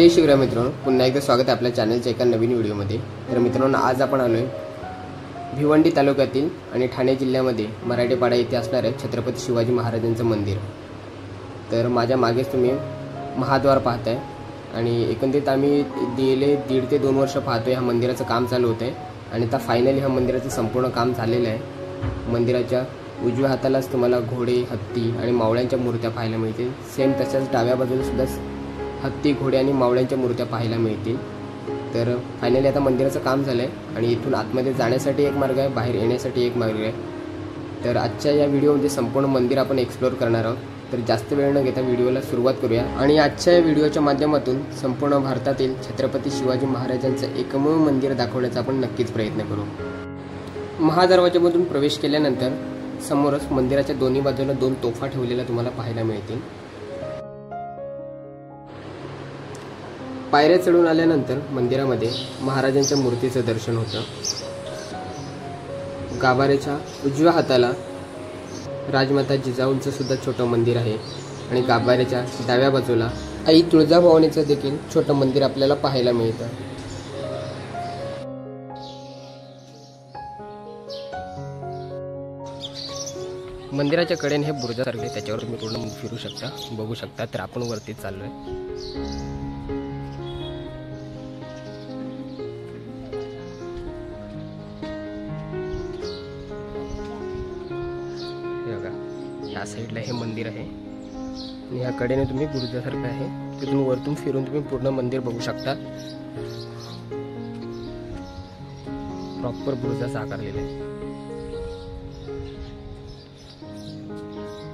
जय शिवराय मित्रांनो, पुन्हा एकदा स्वागत आहे आपल्या चॅनलच्या एका नवीन व्हिडिओमध्ये। तर मित्रांनो, आज आपण आलोय भिवंडी तालुक्यातील आणि ठाणे जिल्ह्यामध्ये मराठेपाडा येथे असणारे छत्रपती शिवाजी महाराजांचं मंदिर। तर माझ्या मागेच तुम्ही महाद्वार पाहताय आणि एकंदरीत आम्ही गेले 1.5 ते 2 वर्ष पाहतोय ह्या मंदिराचं काम चालू होतंय आणि आता फायनली ह्या मंदिराचं संपूर्ण काम झालेलं आहे। मंदिराच्या उजव्या हातालाच तुम्हाला घोडे, हत्ती आणि मावळ्यांच्या मूर्त्या पाहायला मिळतील। सेम तशाच डाव्या बाजूला सुद्धा हत्ती, घोडे आणि मावळ्यांच्या मूर्त्या पाहायला मिळतील। तर फायनली आता मंदिराचं काम झालंय आणि इथून आतमध्ये जाण्यासाठी एक मार्ग आहे, बाहेर येण्यासाठी एक मार्ग आहे। तर आजच्या या व्हिडिओमध्ये संपूर्ण मंदिर आपण एक्सप्लोर करणार आहोत। तर जास्त वेळ न घेता व्हिडिओला सुरुवात करूया आणि आजच्या या व्हिडिओच्या माध्यमातून संपूर्ण भारतातील छत्रपती शिवाजी महाराजांचं एकमेव मंदिर दाखवण्याचा आपण नक्कीच प्रयत्न करू। महादरवाजामधून प्रवेश केल्यानंतर समोरच मंदिराच्या दोन्ही बाजूला 2 तोफा ठेवलेल्या तुम्हाला पाहायला मिळतील। पायऱ्या चढून आल्यानंतर मंदिरामध्ये महाराजांच्या मूर्तीचं दर्शन होतं। गाभाऱ्याच्या उजव्या हाताला राजमाता जिजाऊंचं सुद्धा छोटं मंदिर आहे आणि गाभाऱ्याच्या डाव्या बाजूला आई तुळजाभवानीचं देखील छोटं मंदिर आपल्याला पाहायला मिळतं। मंदिराच्या कडेने हे बुरुजासारखे, त्याच्यावर तुम्ही पूर्ण फिरू शकता, बघू शकता। तर आपण वरती चाललोय। या साईडला हे मंदिर आहे आणि या कडेने तुम्ही बुरुजासारखं आहे, तिथून वरतून फिरून तुम्ही पूर्ण मंदिर बघू शकता। प्रॉपर बुरुजाचा आकारलेला आहे।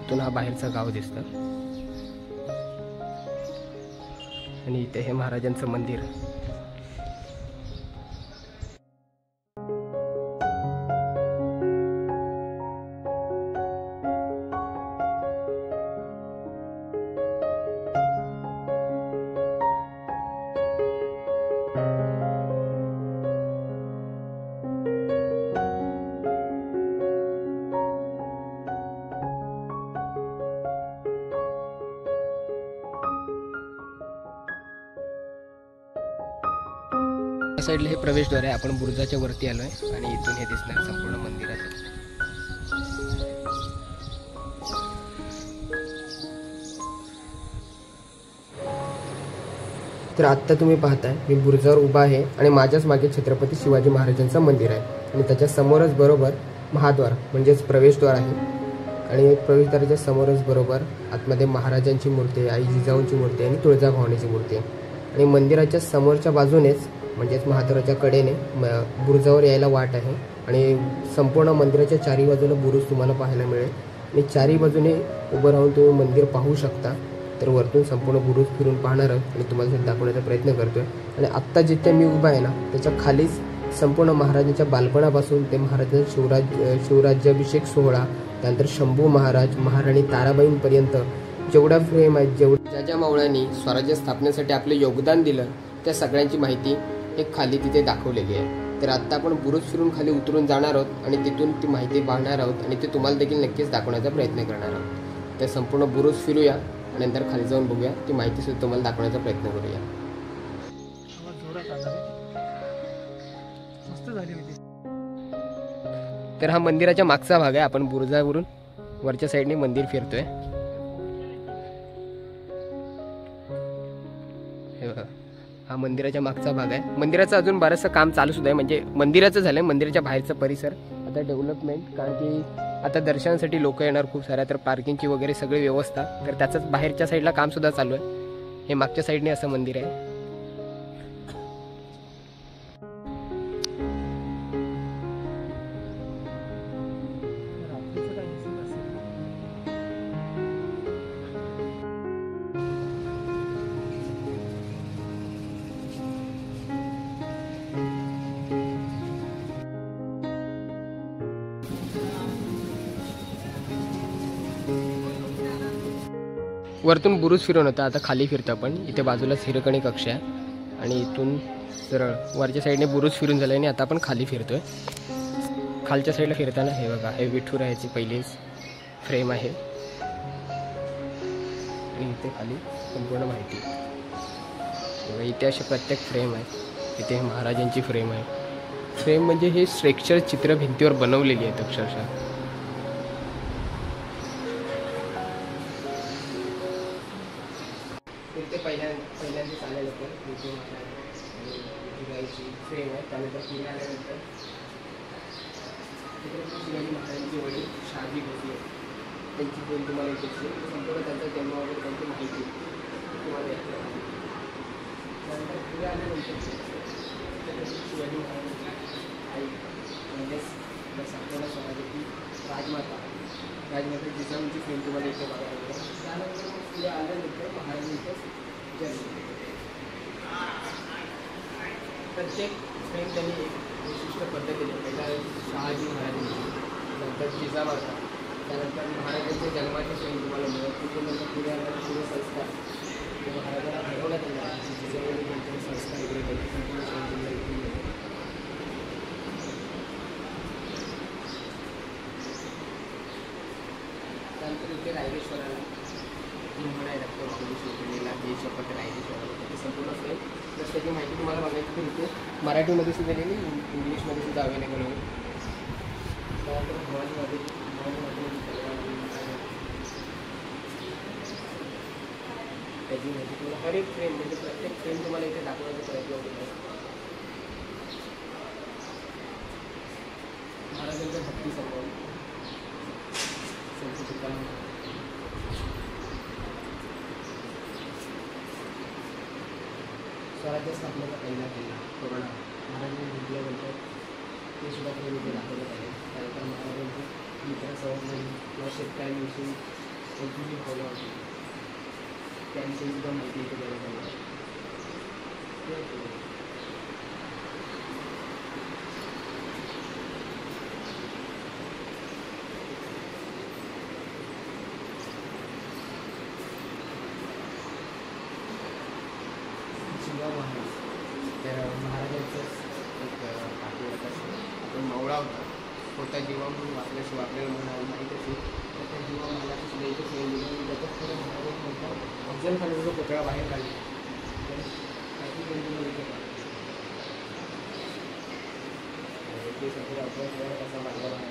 इथून हा बाहेरचा गाव दिसतं आणि इथे हे महाराजांचं मंदिर। साइडला हे प्रवेशद्वार आहे। आपण बुरुजाच्या वरती आलोय आणि इथून हे दिसणार संपूर्ण मंदिराचं। तर आता तुम्ही पाहताय मी बुरुजावर उभा आहे आणि माझ्याच मागे छत्रपती शिवाजी महाराजांचं मंदिर आहे आणि त्याच्या समोरच बरोबर महाद्वार म्हणजेच प्रवेशद्वार आहे आणि प्रवेशद्वाराच्या समोरच बरोबर आतमध्ये महाराजांची मूर्ती आहे, आई जिजाऊंची मूर्ती आणि तुळजाभवानीची मूर्ती आहे आणि मंदिराच्या समोरच्या बाजूनेच म्हणजेच महाद्वाराच्या कडेने बुरुजावर यायला वाट आहे आणि संपूर्ण मंदिराच्या चारी बाजूला बुरुज तुम्हाला पाहायला मिळेल आणि चारी बाजूने उभं राहून तुम्ही मंदिर पाहू शकता। तर वरतून संपूर्ण बुरुज फिरून पाहणार आहोत आणि तुम्हाला दाखवण्याचा प्रयत्न करतोय आणि आत्ता जिथे मी उभा आहे ना, त्याच्या खालीच संपूर्ण महाराजांच्या बालपणापासून ते महाराजांचा शिवराज्याभिषेक सोहळा, त्यानंतर शंभू महाराज, महाराणी ताराबाईंपर्यंत जेवढा फ्रेम आहेत, ज्या ज्या मावळ्यांनी स्वराज्य स्थापनेसाठी आपले योगदान दिलं, त्या सगळ्यांची माहिती एक खाली तिथे दाखवलेली आहे। तर आता आपण बुरुज फिरून खाली उतरून जाणार आहोत आणि तिथून ती माहिती पाहणार आहोत आणि ते तुम्हाला देखील नक्कीच दाखवण्याचा प्रयत्न करणार आहोत। तर संपूर्ण बुरुज फिरूया आणि नंतर खाली जाऊन बघूया, ती माहिती सुद्धा तुम्हाला दाखवण्याचा प्रयत्न करूया। तर हा मंदिराच्या मागचा भाग आहे। आपण बुरुजावरून वरच्या साईडने मंदिर फिरतोय। हे बघा, हा मंदिराच्या मागचा भाग आहे। मंदिराचं अजून बरंचसं काम चालू सुद्धा आहे, म्हणजे मंदिराचं झालंय, मंदिराच्या बाहेरचा परिसर आता डेव्हलपमेंट, कारण की आता दर्शनासाठी लोक येणार खूप साऱ्या, तर पार्किंगची वगैरे सगळी व्यवस्था, तर त्याचंच बाहेरच्या साईडला काम सुद्धा चालू आहे। हे मागच्या साईडने असं मंदिर आहे। वरतून बुरुज फिरून होता, आता खाली फिरतो आपण। इथे बाजूला हिरकणी कक्ष आहे आणि इथून सरळ वरच्या साईडने बुरुज फिरून झाले आणि आता आपण खाली फिरतोय। खालच्या साईडला फिरताना हे बघा, हे विठुरायाची पहिलीच फ्रेम आहे आणि इथे खाली संपूर्ण माहिती। बघा इथे असे प्रत्येक फ्रेम आहे. इथे महाराजांची फ्रेम आहे. फ्रेम म्हणजे हे स्ट्रक्चर चित्र भिंतीवर बनवलेली आहेत अक्षरशः. इथे पहिल्यांदा चालेल गायची फ्रेम आहे. त्यानंतर पुढे आल्यानंतर शिवाजी महाराजांचे वडील शहाजी भोसले त्यांची फ्रेम तुम्हाला इथे संपूर्ण त्यांचा जन्म वगैरे त्यांची माहिती तुम्हाला येते. त्यानंतर पुढे आल्यानंतर शिवाजी महाराजांची आई म्हणजेच संपूर्ण स्वराज्याची राजमाता जिजाऊंची फ्रेम तुम्हाला इथे बघायला मिळेल. त्यानंतर मग पुढे आल्यानंतर महाराजांचं जन्म. प्रत्येक फ्रेम त्यांनी एक विशिष्ट पद्धतीने पहिला शहाजी महाराजांची, नंतर जिजामाता, त्यानंतर महाराजांच्या जन्माची फ्रेम तुम्हाला मिळेल. त्याच्यानंतर पुढे आल्यानंतर पुढे संस्कार महाराजांना घडवण्यात आले जिजाऊंनी त्यांचे संस्कार वगैरे त्यांची संपूर्ण फ्रेम तुम्हाला इथे मिळेल. त्यानंतर इथे रायरेश्वराला मोहन आहे रक्तवाहिनी शोधलेला हे शपथ रायरेश्वराला त्याची संपूर्ण फ्रेम जसं त्याची माहिती तुम्हाला बघायची तर इथे मराठीमध्ये सुद्धा दिली, इंग्लिशमध्ये सुद्धा अवेलेबल होईल. त्यानंतर भवानीमध्ये त्याची माहिती तुम्हाला हर एक फ्रेम म्हणजे प्रत्येक फ्रेम तुम्हाला इथे दाखवण्याचा प्रयत्न केला. महाराजांच्या भक्ती संबंध स्वराज्य स्थापनेचा पहिला किल्ला तोरणा महाराजांनी जिंकल्यानंतर ते सुद्धा फ्रेममध्ये दाखवण्यात आले. त्यानंतर महाराजांची मित्र संवर्धन किंवा शेतकऱ्यांविषयी त्यांची जी भावना होती त्याविषयी सुद्धा माहिती इथे देण्यात आली. तर महाराजांचं एक आपण मावळा होता जीवा म्हणून वाचल्याशिवाय आपल्याला म्हणायला माहीत असेल तर त्या जीवा महाराजाची सुद्धा इथे फ्रेम दिली. त्याच्यात पुढे महाराजांनंतर अफजल खानाचा जो पुतळा बाहेर काढला तर त्याची फ्रेम इथे ते सगळं अफजल खानाला कसा मारला बाहेर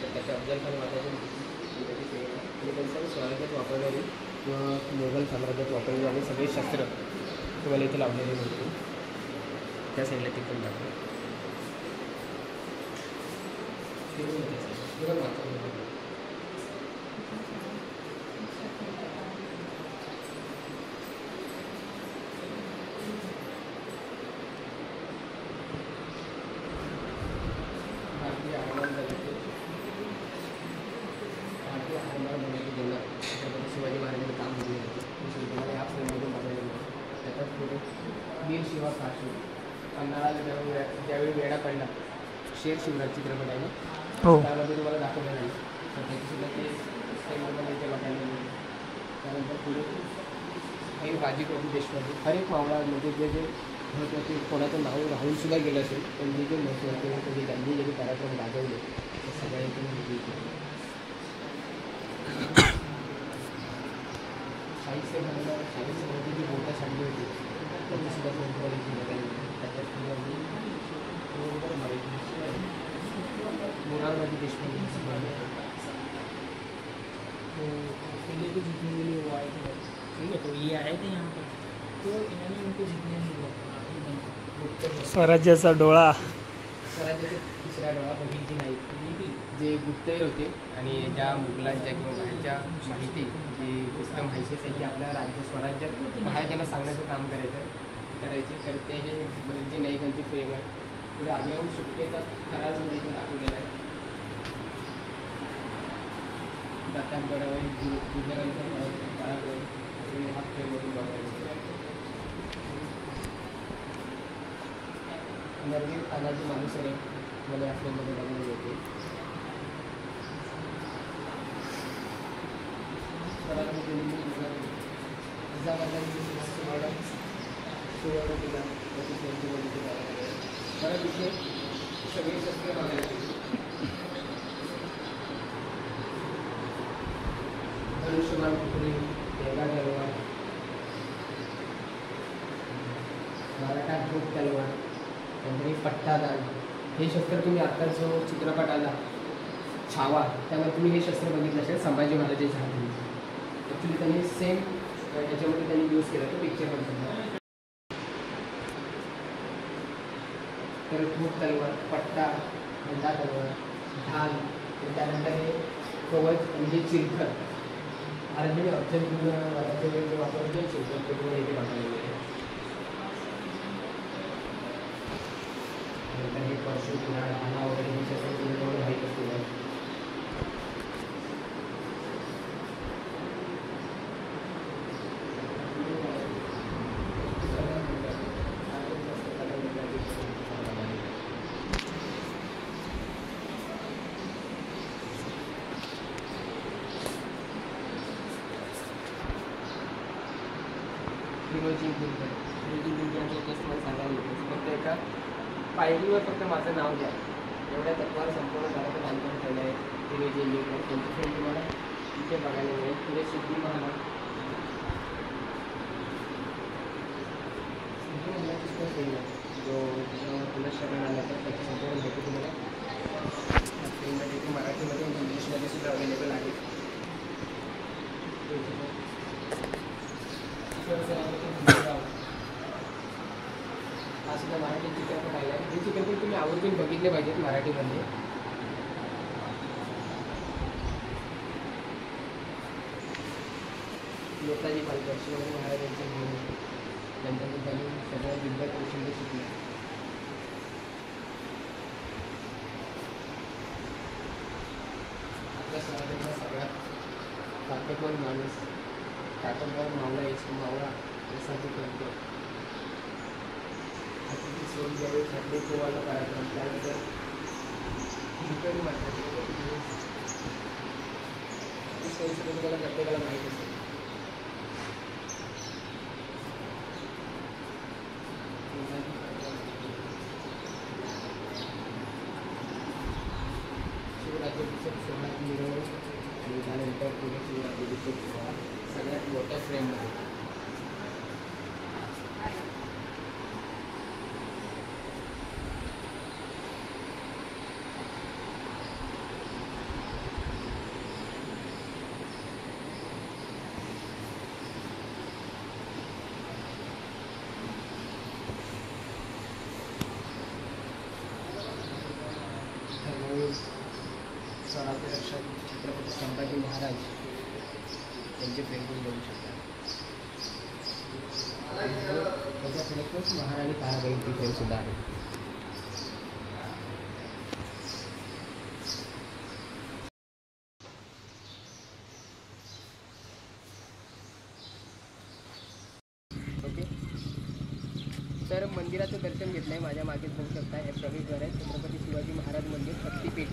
तर त्याच्या अफजल खान वाटायचं त्याची फ्रेम आहे. आणि त्यांच्या स्वराज्यात वापरणारी किंवा मोगल साम्राज्यात वापरलेली आणि सगळे शस्त्र तुम्हाला इथे लावलेले मिळते. त्या साईडला ते पण दाखवलं. भारतीय आरमार झाले भारतीय आरमार बनवण्याची ज्यांना छत्रपती शिवाजी महाराजांनी काम केले होते तुम्हाला या फ्रेममधून बघायला मिळेल. त्याच्यात पुढे वीर शिवा काशी पन्हाळाला ज्यावेळी वेळा पडला शेर शिवराज चित्रपट आहे ना त्यामध्ये तुम्हाला दाखवलं नाही तर त्याच्यासुद्धा ते फ्रेममध्ये इथे बघायला मिळेल. त्यानंतर पुढे काही बाजी प्रभू देशपांडे हर एक मावळा म्हणजे जे जे महत्त्वाचे कोणाचं नाव राहूनसुद्धा गेलं असेल पण जे जे महत्त्वाचे म्हणजे त्यांनी जे कार्यक्रम गाजवले ते सगळ्या इथे माहिती शाहीचे शाहीची जी बोटा सांडली होती त्यांची सुद्धा फोटोची बघायला त्याच्यात मोरारबाजी देशपांडे किले को जीतने के लिए वो आए थे. ठीक है तो ये आए थे यहाँ पर तो इन्होंने उनको जीतने नहीं दिया. स्वराज्याचा डोळा स्वराज्याचा तिसरा डोळा बघितली नाही जे गुप्तहेर होते आणि ज्या मुघलांच्या किंवा बाहेरच्या माहिती जी पुस्तक माहिती असायची आपल्या राज्य स्वराज्यात बाहेरच्यांना सांगण्याचं काम करायचे तर ते हे बरेचसे नायकांची फ्रेम आहे. पुढे आग्र्याहून सुटकेचा खरा जो इथे दाखवलेला आहे दत्तागडावर गुजरांचा काळावर हा फ्रेममधून बघायला नरवीर खानाची माणूसरे मला या फ्रेममध्ये बघायला मिळते. सुवर्ण दिला त्याची फ्रेमची बऱ्याच विषय सगळे शस्त्र बघायला धनुष्यबाण तुकडी वेगा तलवार ठोक तलवार, नंतर हे पट्टादार, हे शस्त्र तुम्ही आता जो चित्रपट आला छावा त्यामध्ये तुम्ही हे शस्त्र बघितलं असेल संभाजी महाराजांच्या हाती. ॲक्च्युली त्यांनी सेम याच्यामध्ये त्यांनी यूज केलं होतं पिक्चरमध्ये. तर ठोक तलवार, पट्टा, खंडा तलवार, ढाल, त्यानंतर हे कवच म्हणजे चिरखर. महाराजांनी अर्जुन वादाचे वापर जे चिरखर ते तुम्हाला इथे बघायला मिळेल. नंतर हे परशु कुऱ्हाड, भाला वगैरे हे शस्त्र तुम्हाला माहीत असतील. फिरोजी गुंजांचं जस्ट मला सांगायला येतं. फक्त एका पायरीवर फक्त माझं नाव द्या, एवढ्या तत्वावर संपूर्ण घराचं बांधकाम ठेवलं आहे. फिरोजी इंजिनियर त्यांची फ्रेंड तुम्हाला इथे बघायला मिळेल. पुढे सिद्धी महाराज, सिद्धी महाराजची फ्रेंड आहे जो तुला शरण आला तर त्याची संपूर्ण माहिती तुम्हाला फ्रेंडमध्ये मराठीमध्ये आणि इंग्लिशमध्ये सुद्धा अवेलेबल आहे. हा सुद्धा मराठी चित्रपट आला आहे. हे चित्रपट तुम्ही आवर्जून बघितले पाहिजेत मराठीमध्ये. नेताजी पालकर, शिवाजी महाराजांचे गुरु, त्यांच्याकडून त्यांनी सगळ्या विद्या कौशल्य शिकले. आपल्या समाजातला सगळ्यात ताकदवान माणूस, ताकदवान मावळा एक मावळा यासाठी करतो. हाताची सोन ज्यावेळी छाटली पोवायला पराक्रम, त्यानंतर हिटरी मात्र तुम्हाला प्रत्येकाला माहीत असेल. शिवराज्याभिषेक सोहळा मिरवणूक आणि त्यानंतर पुढे शिवराज्याभिषेक सोहळा सगळ्यात मोठ्या फ्रेममध्ये. स्वराज्य रक्षक छत्रपती संभाजी महाराज यांचे फ्रेम तुम्ही बघू शकता. त्याच्या फ्रेमच महाराणी ताराबाईंची फ्रेम सुद्धा आहे. ओके, तर मंदिराचं दर्शन घेतलं आहे. माझ्या मागेच बघू शकता हे प्रवेशद्वार आहे. छत्रपती शिवाजी महाराज मंदिर, शक्तीपीठ,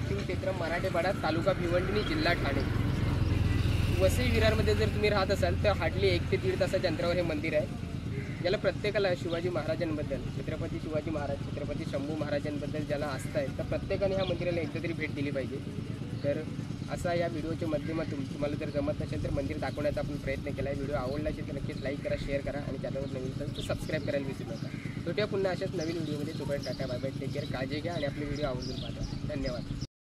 शिवक्षेत्र, मराठेपाडा, तालुका भिवंडी, जिल्हा ठाणे. वसई विरारमध्ये जर तुम्ही राहत असाल तर हार्डली 1 ते 1.5 तासाच्या अंतरावर हे मंदिर आहे. ज्याला प्रत्येकाला शिवाजी महाराजांबद्दल, छत्रपती शिवाजी महाराज, छत्रपती शंभू महाराजांबद्दल ज्याला आस्था आहे तर प्रत्येकाने ह्या मंदिराला एकदा तरी भेट दिली पाहिजे. तर असा या व्हिडिओच्या माध्यमातून तुम्हाला जर जमत नसेल तर मंदिर दाखवण्याचा आपण प्रयत्न केला आहे. व्हिडिओ आवडला असेल तर नक्कीच लाईक करा, शेअर करा आणि चॅनलवर नवीन असेल तर सबस्क्राईब करायला विसरू नका. भेटूया पुन्हा अशाच नवीन व्हिडिओमध्ये. तोपर्यंत टाटा, बाय बाय, टेक केअर, काळजी घ्या आणि आपले व्हिडिओ आवडून पाहता. धन्यवाद.